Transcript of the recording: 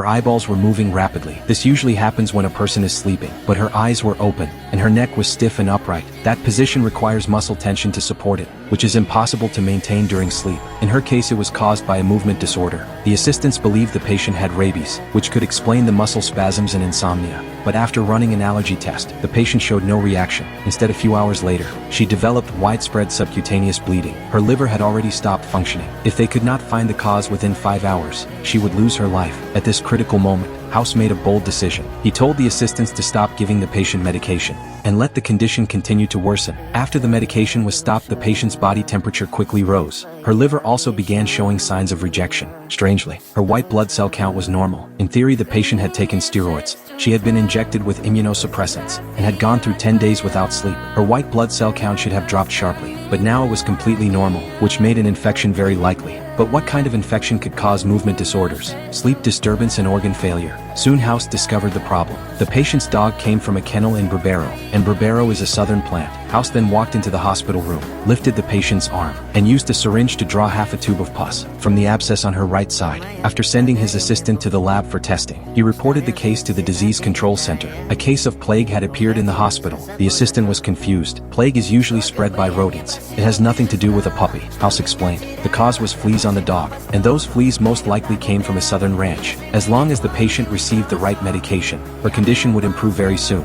Her eyeballs were moving rapidly. This usually happens when a person is sleeping, but her eyes were open, and her neck was stiff and upright. That position requires muscle tension to support it, which is impossible to maintain during sleep. In her case, it was caused by a movement disorder. The assistants believed the patient had rabies, which could explain the muscle spasms and insomnia. But after running an allergy test, the patient showed no reaction. Instead, a few hours later, she developed widespread subcutaneous bleeding. Her liver had already stopped functioning. If they could not find the cause within 5 hours, she would lose her life. At this critical moment, House made a bold decision. He told the assistants to stop giving the patient medication and let the condition continue to worsen. After the medication was stopped, the patient's body temperature quickly rose. Her liver also began showing signs of rejection. Strangely, her white blood cell count was normal. In theory, the patient had taken steroids. She had been injected with immunosuppressants and had gone through 10 days without sleep. Her white blood cell count should have dropped sharply, but now it was completely normal, which made an infection very likely. But what kind of infection could cause movement disorders, sleep disturbance and organ failure? Soon House discovered the problem. The patient's dog came from a kennel in Barbero, and Barbero is a southern plant. House then walked into the hospital room, lifted the patient's arm, and used a syringe to draw half a tube of pus from the abscess on her right side. After sending his assistant to the lab for testing, he reported the case to the Disease Control Center. A case of plague had appeared in the hospital. The assistant was confused. Plague is usually spread by rodents. It has nothing to do with a puppy, House explained. The cause was fleas on the dog, and those fleas most likely came from a southern ranch. As long as the patient received the right medication, her condition would improve very soon.